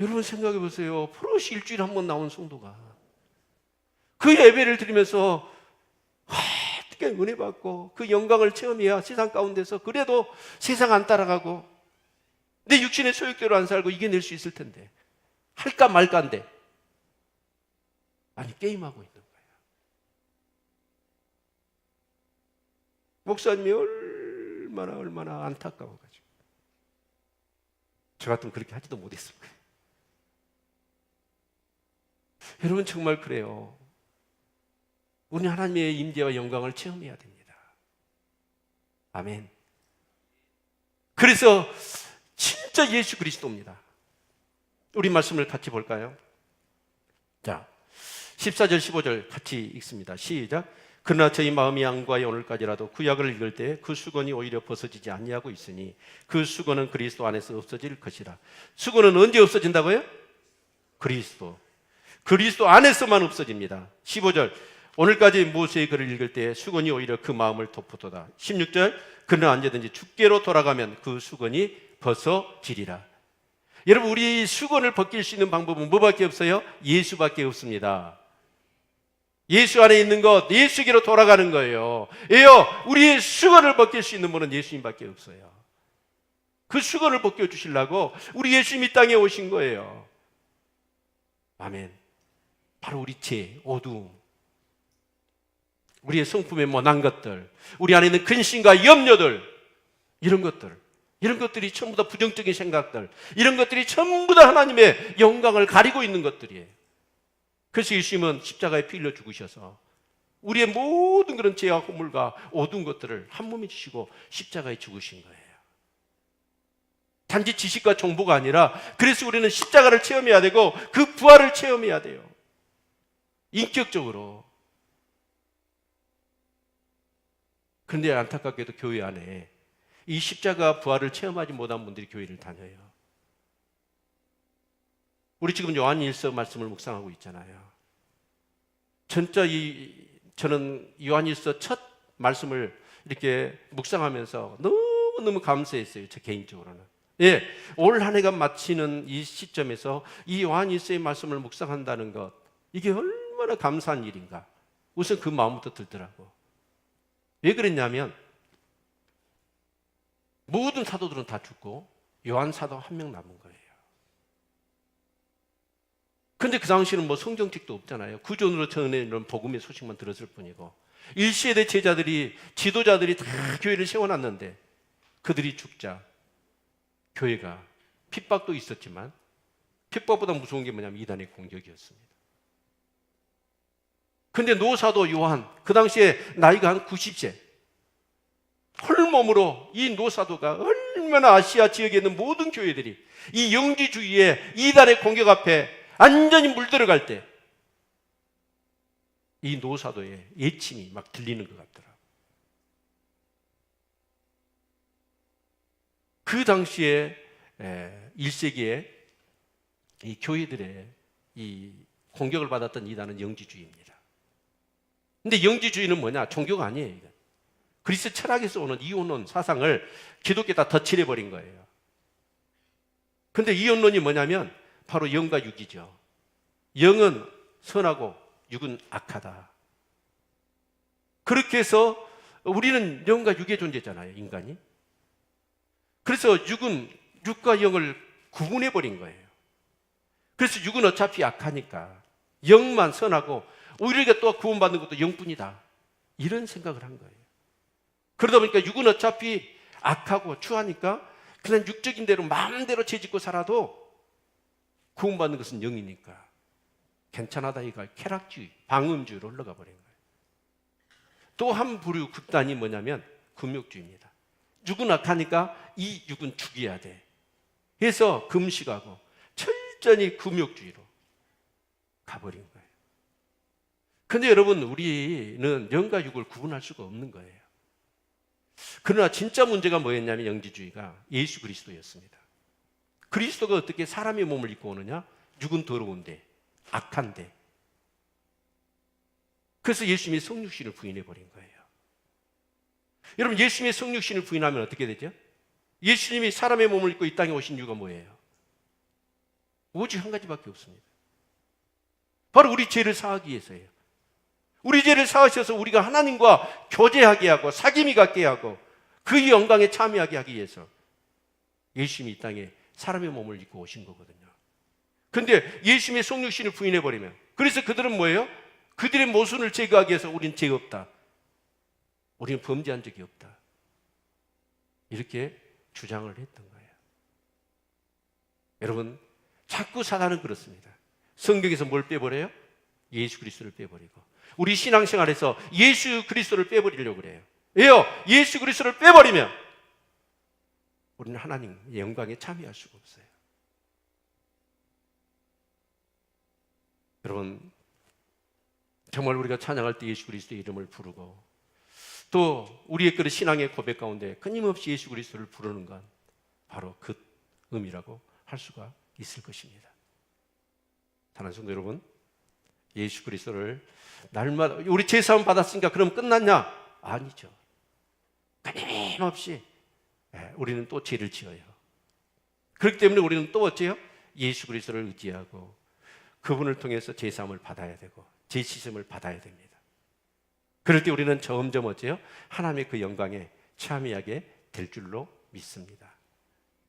여러분 생각해 보세요. 버릇이 일주일에 한 번 나온 성도가 그 예배를 드리면서 어떻게 은혜 받고 그 영광을 체험해야 세상 가운데서 그래도 세상 안 따라가고 내 육신의 소욕대로 안 살고 이겨낼 수 있을 텐데 할까 말까인데 아니 게임하고 있는 거예요. 목사님이 얼마나 안타까워가지고 저 같으면 그렇게 하지도 못했을 거예요. 여러분 정말 그래요. 우리는 하나님의 임재와 영광을 체험해야 됩니다. 아멘. 그래서 진짜 예수 그리스도입니다. 우리 말씀을 같이 볼까요? 자, 14절 15절 같이 읽습니다. 시작. 그러나 저희 마음이 양과에 오늘까지라도 구약을 읽을 때 그 수건이 오히려 벗어지지 아니하고 있으니 그 수건은 그리스도 안에서 없어질 것이라. 수건은 언제 없어진다고요? 그리스도 안에서만 없어집니다. 15절. 오늘까지 모세의 글을 읽을 때 수건이 오히려 그 마음을 덮어도다. 16절. 그러나 언제든지 주께로 돌아가면 그 수건이 벗어지리라. 여러분 우리 수건을 벗길 수 있는 방법은 뭐밖에 없어요? 예수밖에 없습니다. 예수 안에 있는 것, 예수께로 돌아가는 거예요. 예요, 우리의 수건을 벗길 수 있는 분은 예수님밖에 없어요. 그 수건을 벗겨주시려고 우리 예수님이 땅에 오신 거예요. 아멘. 바로 우리 죄, 어두움, 우리의 성품에 못난 것들, 우리 안에 있는 근심과 염려들, 이런 것들이 전부 다 부정적인 생각들, 이런 것들이 전부 다 하나님의 영광을 가리고 있는 것들이에요. 그래서 예수님은 십자가에 피 흘려 죽으셔서 우리의 모든 그런 죄와 허물과 어두운 것들을 한 몸에 지시고 십자가에 죽으신 거예요. 단지 지식과 정보가 아니라 그래서 우리는 십자가를 체험해야 되고 그 부활을 체험해야 돼요. 인격적으로. 그런데 안타깝게도 교회 안에 이 십자가 부활을 체험하지 못한 분들이 교회를 다녀요. 우리 지금 요한일서 말씀을 묵상하고 있잖아요. 저는 요한일서 첫 말씀을 이렇게 묵상하면서 너무너무 감사했어요. 저 개인적으로는. 예, 올 한 해가 마치는 이 시점에서 이 요한일서의 말씀을 묵상한다는 것, 이게 얼마나 감사한 일인가. 우선 그 마음부터 들더라고. 왜 그랬냐면 모든 사도들은 다 죽고 요한 사도 한 명 남은 거예요. 근데 그 당시에는 뭐 성경책도 없잖아요. 구전으로 전해는 복음의 소식만 들었을 뿐이고 일시에대 제자들이, 지도자들이 다 교회를 세워놨는데 그들이 죽자 교회가 핍박도 있었지만 핍박보다 무서운 게 뭐냐면 이단의 공격이었습니다. 근데 노사도 요한, 그 당시에 나이가 한 90세, 홀몸으로 이 노사도가 얼마나 아시아 지역에 있는 모든 교회들이 이 영지주의의 이단의 공격 앞에 완전히 물들어갈 때 이 노사도의 예침이 막 들리는 것 같더라고요. 그 당시에 1세기에 이 교회들의 이 공격을 받았던 이단은 영지주의입니다. 근데 영지주의는 뭐냐? 종교가 아니에요. 그리스 철학에서 오는 이혼론 사상을 기독교에다 덧칠해버린 거예요. 근데 이혼론이 뭐냐면 바로 영과 육이죠. 영은 선하고 육은 악하다. 그렇게 해서 우리는 영과 육의 존재잖아요, 인간이. 그래서 육과 영을 구분해버린 거예요. 그래서 육은 어차피 악하니까 영만 선하고 우리가 또 구원받는 것도 영뿐이다, 이런 생각을 한 거예요. 그러다 보니까 육은 어차피 악하고 추하니까 그냥 육적인 대로 마음대로 죄짓고 살아도 구원받는 것은 영이니까 괜찮아다, 이가 쾌락주의, 방음주의로 흘러가 버린 거예요. 또 한 부류 극단이 뭐냐면 금욕주의입니다. 육은 악하니까 이 육은 죽여야 돼. 그래서 금식하고 철저히 금욕주의로 가버린 거예요. 근데 여러분, 우리는 영과 육을 구분할 수가 없는 거예요. 그러나 진짜 문제가 뭐였냐면 영지주의가 예수 그리스도였습니다. 그리스도가 어떻게 사람의 몸을 입고 오느냐? 육은 더러운데, 악한데. 그래서 예수님이 성육신을 부인해버린 거예요. 여러분, 예수님의 성육신을 부인하면 어떻게 되죠? 예수님이 사람의 몸을 입고 이 땅에 오신 이유가 뭐예요? 오직 한 가지밖에 없습니다. 바로 우리 죄를 사하기 위해서예요. 우리 죄를 사하셔서 우리가 하나님과 교제하게 하고 사귐이 갖게 하고 그 영광에 참여하게 하기 위해서 예수님이 이 땅에 사람의 몸을 입고 오신 거거든요. 근데 예수님의 성육신을 부인해버리면, 그래서 그들은 뭐예요? 그들의 모순을 제거하기 위해서 우리는 죄 없다, 우리는 범죄한 적이 없다, 이렇게 주장을 했던 거예요. 여러분, 자꾸 사단은 그렇습니다. 성경에서 뭘 빼버려요? 예수 그리스도를 빼버리고 우리 신앙생활에서 예수 그리스도를 빼버리려고 그래요. 왜요? 예수 그리스도를 빼버리면 우리는 하나님의 영광에 참여할 수가 없어요. 여러분, 정말 우리가 찬양할 때 예수 그리스도의 이름을 부르고 또 우리의 그 신앙의 고백 가운데 끊임없이 예수 그리스도를 부르는 건 바로 그 의미라고 할 수가 있을 것입니다. 사랑하는 성도 여러분, 예수 그리스도를 날마다, 우리 제사함 받았으니까 그럼 끝났냐? 아니죠. 끊임없이 우리는 또 죄를 지어요. 그렇기 때문에 우리는 또 어째요? 예수 그리스도를 의지하고 그분을 통해서 제사함을 받아야 되고 죄 씻음을 받아야 됩니다. 그럴 때 우리는 점점 어째요? 하나님의 그 영광에 참여하게 될 줄로 믿습니다.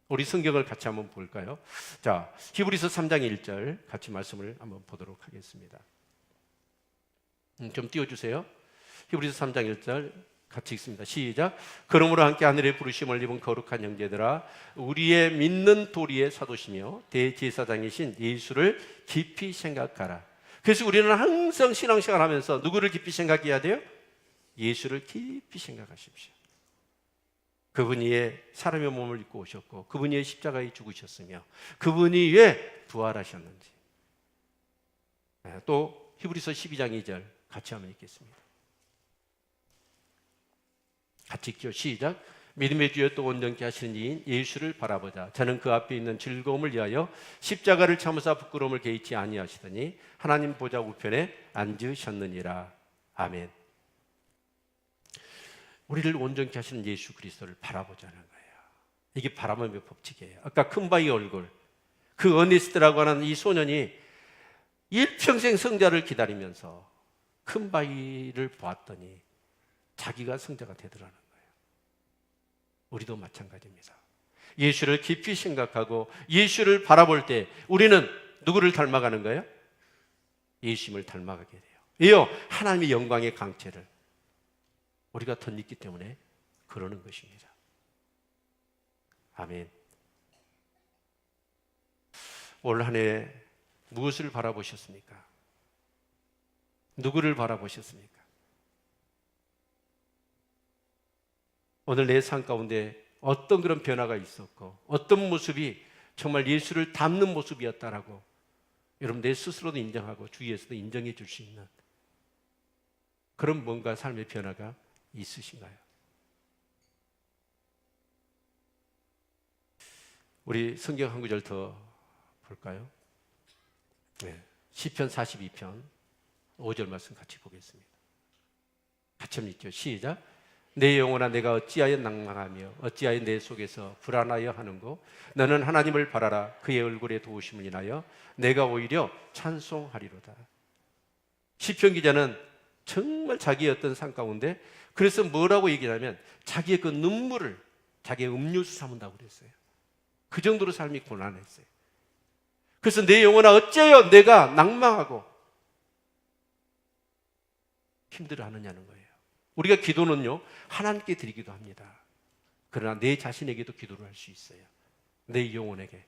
우리 성경을 같이 한번 볼까요? 자, 히브리서 3장 1절 같이 말씀을 한번 보도록 하겠습니다. 좀 띄워주세요. 히브리서 3장 1절 같이 읽습니다. 시작. 그러므로 함께 하늘의 부르심을 입은 거룩한 형제들아, 우리의 믿는 도리의 사도시며 대제사장이신 예수를 깊이 생각하라. 그래서 우리는 항상 신앙생활 하면서 누구를 깊이 생각해야 돼요? 예수를 깊이 생각하십시오. 그분이 왜 사람의 몸을 입고 오셨고 그분이 왜 십자가에 죽으셨으며 그분이 왜 부활하셨는지. 또 히브리서 12장 2절 같이 한번 읽겠습니다. 같이 읽죠. 시작. 믿음의 주여 또 온전케 하시는 이인 예수를 바라보자. 저는 그 앞에 있는 즐거움을 위하여 십자가를 참으사 부끄러움을 개의치 아니하시더니 하나님 보좌 우편에 앉으셨느니라. 아멘. 우리를 온전케 하시는 예수 그리스도를 바라보자는 거예요. 이게 바라봄의 법칙이에요. 아까 큰바위 얼굴, 그 어니스트라고 하는 이 소년이 일평생 성자를 기다리면서 큰바위를 보았더니 자기가 성자가 되더라는 거예요. 우리도 마찬가지입니다. 예수를 깊이 생각하고 예수를 바라볼 때 우리는 누구를 닮아가는 거예요? 예수님을 닮아가게 돼요. 왜요? 하나님의 영광의 강체를 우리가 덧입기 때문에 그러는 것입니다. 아멘. 올 한 해 무엇을 바라보셨습니까? 누구를 바라보셨습니까? 오늘 내 삶 가운데 어떤 그런 변화가 있었고 어떤 모습이 정말 예수를 닮는 모습이었다라고 여러분 내 스스로도 인정하고 주위에서도 인정해 줄 수 있는 그런 뭔가 삶의 변화가 있으신가요? 우리 성경 한 구절 더 볼까요? 네. 시편 42편 5절 말씀 같이 보겠습니다. 같이 한번 읽죠. 시작. 내 영혼아 내가 어찌하여 낭망하며 어찌하여 내 속에서 불안하여 하는고 너는 하나님을 바라라. 그의 얼굴에 도우심을 인하여 내가 오히려 찬송하리로다. 시편 기자는 정말 자기의 어떤 삶 가운데 그래서 뭐라고 얘기하냐면 자기의 그 눈물을 자기의 음료수 삼은다고 그랬어요. 그 정도로 삶이 고난했어요. 그래서 내 영혼아 어찌하여 내가 낭망하고 힘들어하느냐는 거예요. 우리가 기도는요 하나님께 드리기도 합니다. 그러나 내 자신에게도 기도를 할 수 있어요. 내 영혼에게.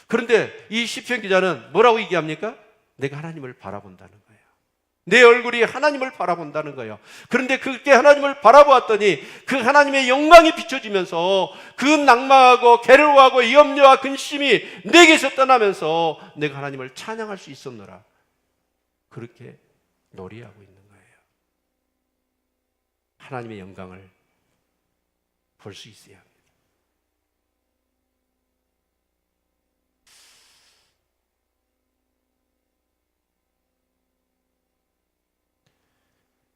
그런데 이 시편 기자는 뭐라고 얘기합니까? 내가 하나님을 바라본다는 거예요. 내 얼굴이 하나님을 바라본다는 거예요. 그런데 그렇게 하나님을 바라보았더니 그 하나님의 영광이 비춰지면서 그 낭망하고 괴로워하고 염려와 근심이 내게서 떠나면서 내가 하나님을 찬양할 수 있었노라. 그렇게 노래하고 있는 거예요. 하나님의 영광을 볼 수 있어야 합니다.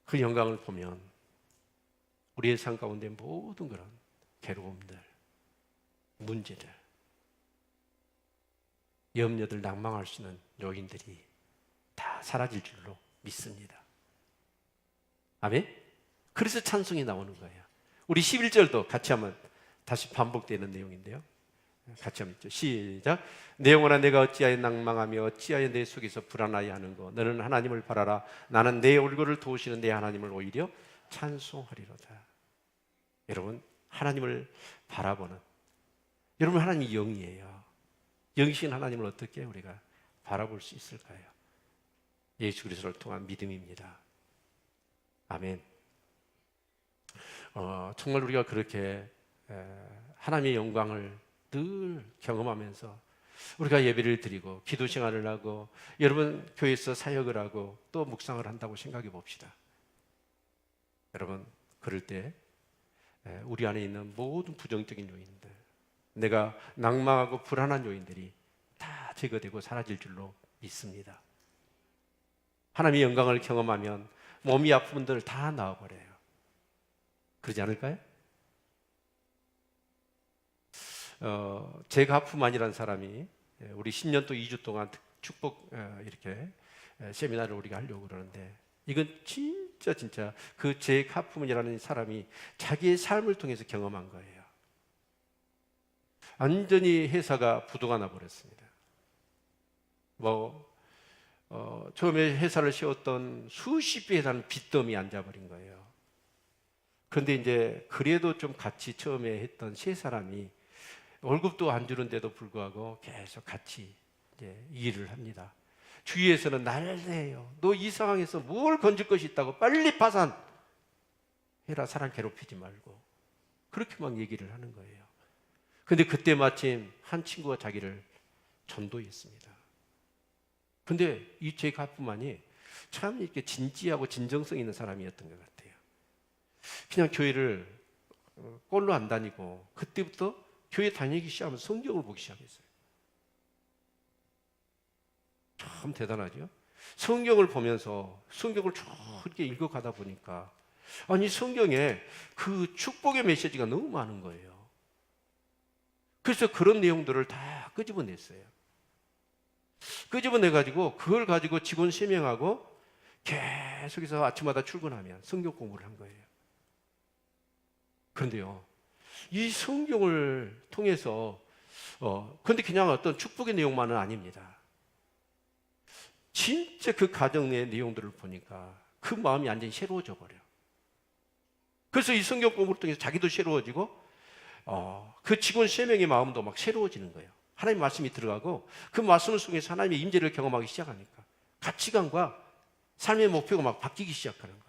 그 영광을 보면 우리의 삶 가운데 모든 그런 괴로움들, 문제들, 염려들, 낭망할 수 있는 요인들이 다 사라질 줄로 믿습니다. 아멘? 그래서 찬송이 나오는 거예요. 우리 11절도 같이 한번 다시 반복되는 내용인데요. 같이 한번 시작. 내 영혼아 내가 어찌하여 낭망하며 어찌하여 내 속에서 불안하여 하는고 너는 하나님을 바라라. 나는 내 얼굴을 도우시는 내 하나님을 오히려 찬송하리로다. 여러분 하나님을 바라보는 여러분 하나님이 영이에요. 영이신 하나님을 어떻게 우리가 바라볼 수 있을까요? 예수 그리스도를 통한 믿음입니다. 아멘. 정말 우리가 그렇게 하나님의 영광을 늘 경험하면서 우리가 예배를 드리고 기도 생활을 하고 여러분 교회에서 사역을 하고 또 묵상을 한다고 생각해 봅시다. 여러분 그럴 때 우리 안에 있는 모든 부정적인 요인들, 내가 낭망하고 불안한 요인들이 다 제거되고 사라질 줄로 믿습니다. 하나님의 영광을 경험하면 몸이 아픈 분들 다 나아버려요. 그러지 않을까요? 제가프만이라는 사람이 우리 10년 또 2주 동안 축복 이렇게 세미나를 우리가 하려고 그러는데 이건 진짜 그 제가프만이라는 사람이 자기의 삶을 통해서 경험한 거예요. 완전히 회사가 부도가 나버렸습니다. 처음에 회사를 세웠던 수십 배 회사는 빚더미 앉아버린 거예요. 그런데 이제 그래도 좀 같이 처음에 했던 세 사람이 월급도 안 주는데도 불구하고 계속 같이 이제 일을 합니다. 주위에서는 난리예요. 너 이 상황에서 뭘 건질 것이 있다고 빨리 파산해라. 사람 괴롭히지 말고. 그렇게 막 얘기를 하는 거예요. 근데 그때 마침 한 친구가 자기를 전도했습니다. 근데 이 제가프만이 참 이렇게 진지하고 진정성 있는 사람이었던 것 같아요. 그냥 교회를 꼴로 안 다니고 그때부터 교회 다니기 시작하면서 성경을 보기 시작했어요. 참 대단하죠? 성경을 보면서 성경을 쭉 이렇게 읽어가다 보니까 아니 성경에 그 축복의 메시지가 너무 많은 거예요. 그래서 그런 내용들을 다 끄집어냈어요. 끄집어내가지고 그걸 가지고 직원 3명하고 계속해서 아침마다 출근하면 성경 공부를 한 거예요. 그런데요, 이 성경을 통해서 근데 그냥 어떤 축복의 내용만은 아닙니다. 진짜 그 가정의 내용들을 보니까 그 마음이 완전히 새로워져 버려. 그래서 이 성경 공부를 통해서 자기도 새로워지고 그 직원 3명의 마음도 막 새로워지는 거예요. 하나님 말씀이 들어가고 그 말씀을 통해서 하나님의 임재를 경험하기 시작하니까 가치관과 삶의 목표가 막 바뀌기 시작하는 거예요.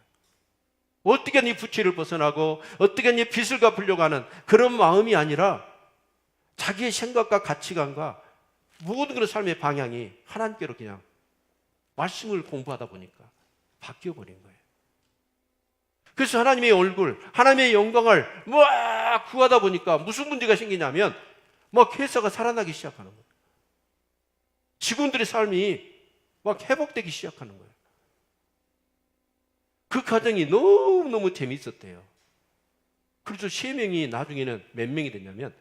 어떻게 네 부채를 벗어나고 어떻게 네 빚을 갚으려고 하는 그런 마음이 아니라 자기의 생각과 가치관과 모든 그런 삶의 방향이 하나님께로 그냥 말씀을 공부하다 보니까 바뀌어버린 거예요. 그래서 하나님의 얼굴, 하나님의 영광을 막 구하다 보니까 무슨 문제가 생기냐면 막 회사가 살아나기 시작하는 거예요. 직원들의 삶이 막 회복되기 시작하는 거예요. 그 과정이 너무너무 재미있었대요. 그래서 3명이 나중에는 몇 명이 됐냐면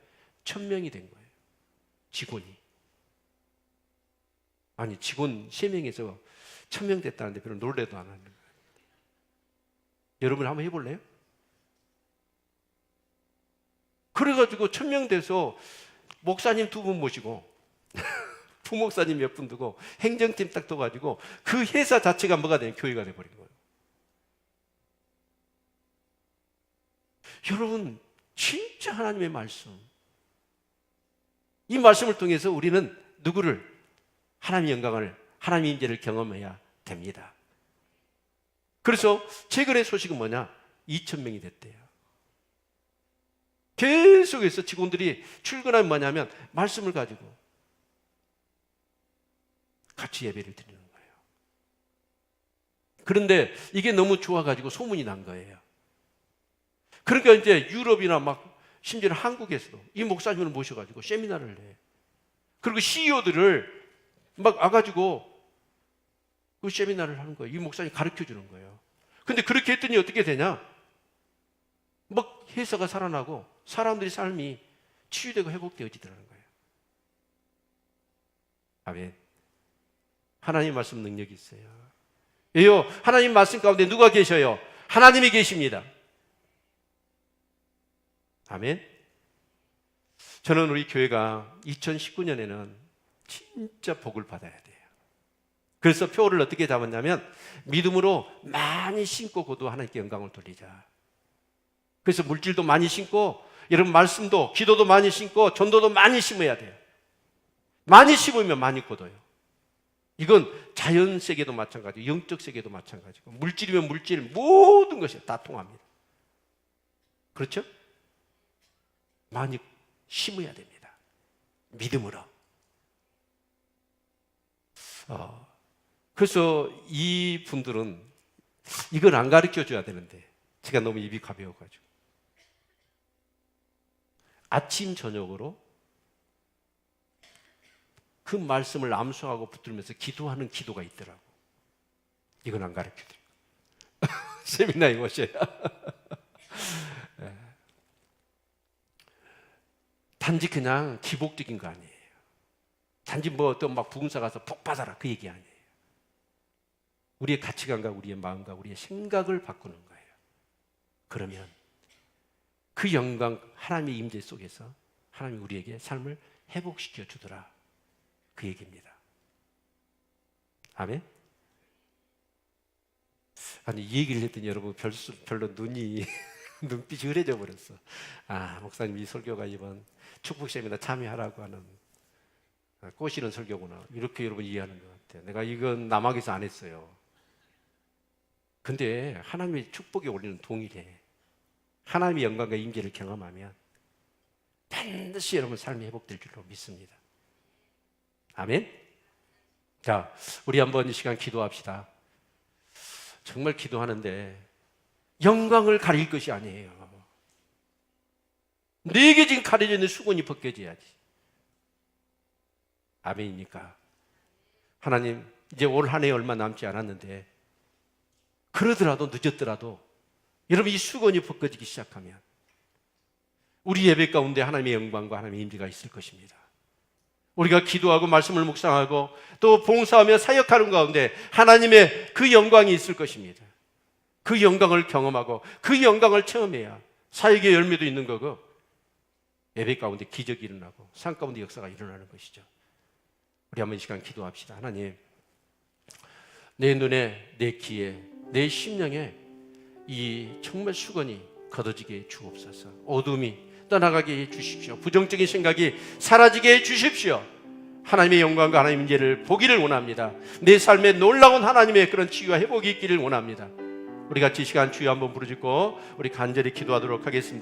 1000명이 된 거예요. 직원이. 아니, 직원 3명에서 1000명 됐다는데 별로 놀래도 안 하는 거예요. 여러분 한번 해볼래요? 그래가지고 1000명 돼서 목사님 2분 모시고 부목사님 몇 분 두고 행정팀 딱 둬가지고 그 회사 자체가 뭐가 된 교회가 돼버린 거예요. 여러분, 진짜 하나님의 말씀, 이 말씀을 통해서 우리는 누구를, 하나님의 영광을, 하나님의 임재를 경험해야 됩니다. 그래서 최근의 소식은 뭐냐? 2000명이 됐대요. 계속해서 직원들이 출근하면 뭐냐면 말씀을 가지고 같이 예배를 드리는 거예요. 그런데 이게 너무 좋아가지고 소문이 난 거예요. 그러니까 이제 유럽이나 막 심지어는 한국에서도 이 목사님을 모셔가지고 세미나를 해. 그리고 CEO들을 막 와가지고 그 세미나를 하는 거예요. 이 목사님 가르쳐 주는 거예요. 근데 그렇게 했더니 어떻게 되냐? 막 회사가 살아나고 사람들의 삶이 치유되고 회복되어지더라는 거예요. 아멘. 하나님 말씀 능력이 있어요. 왜요? 하나님 말씀 가운데 누가 계셔요? 하나님이 계십니다. 아멘. 저는 우리 교회가 2019년에는 진짜 복을 받아야 돼요. 그래서 표를 어떻게 잡았냐면 믿음으로 많이 심고 거두 하나님께 영광을 돌리자. 그래서 물질도 많이 심고, 여러분 말씀도, 기도도 많이 심고, 전도도 많이 심어야 돼요. 많이 심으면 많이 거둬요. 이건 자연 세계도 마찬가지고 영적 세계도 마찬가지고 물질이면 물질, 모든 것이 다 통합니다. 그렇죠? 많이 심어야 됩니다. 믿음으로. 그래서 이 분들은 이걸 안 가르쳐 줘야 되는데 제가 너무 입이 가벼워가지고 아침 저녁으로 그 말씀을 암송하고 붙들면서 기도하는 기도가 있더라고. 이건 안 가르쳐 드려요. 세미나에 오셔야. 단지 그냥 기복적인 거 아니에요. 단지 뭐 어떤 막 부흥사 가서 복 받아라 그 얘기 아니에요. 우리의 가치관과 우리의 마음과 우리의 생각을 바꾸는 거예요. 그러면 그 영광, 하나님의 임재 속에서 하나님이 우리에게 삶을 회복시켜 주더라, 그 얘기입니다. 아멘. 아니, 이 얘기를 했더니 여러분 별로 눈이 눈빛이 흐려져 버렸어. 아, 목사님 이 설교가 이번 축복 세미나 참여하라고 하는 꼬시는 설교구나, 이렇게 여러분 이해하는 것 같아요. 내가 이건 남학에서 안 했어요. 근데 하나님의 축복에 올리는 동일해. 하나님의 영광과 임재를 경험하면 반드시 여러분 삶이 회복될 줄로 믿습니다. 아멘. 자, 우리 한번 이 시간 기도합시다. 정말 기도하는데 영광을 가릴 것이 아니에요. 내게 지금 가려져 있는 수건이 벗겨져야지. 아멘입니까? 하나님, 이제 올 한 해 얼마 남지 않았는데 그러더라도 늦었더라도 여러분 이 수건이 벗겨지기 시작하면 우리 예배 가운데 하나님의 영광과 하나님의 임재가 있을 것입니다. 우리가 기도하고 말씀을 묵상하고 또 봉사하며 사역하는 가운데 하나님의 그 영광이 있을 것입니다. 그 영광을 경험하고 그 영광을 체험해야 사역의 열매도 있는 거고 예배 가운데 기적이 일어나고 삶 가운데 역사가 일어나는 것이죠. 우리 한번 이 시간 기도합시다. 하나님, 내 눈에, 내 귀에, 내 심령에 이 정말 수건이 걷어지게 해 주옵소서. 어둠이 떠나가게 해 주십시오. 부정적인 생각이 사라지게 해 주십시오. 하나님의 영광과 하나님의 임재를 보기를 원합니다. 내 삶에 놀라운 하나님의 그런 치유와 회복이 있기를 원합니다. 우리 같이 이 시간 주여 한번 부르짖고 우리 간절히 기도하도록 하겠습니다.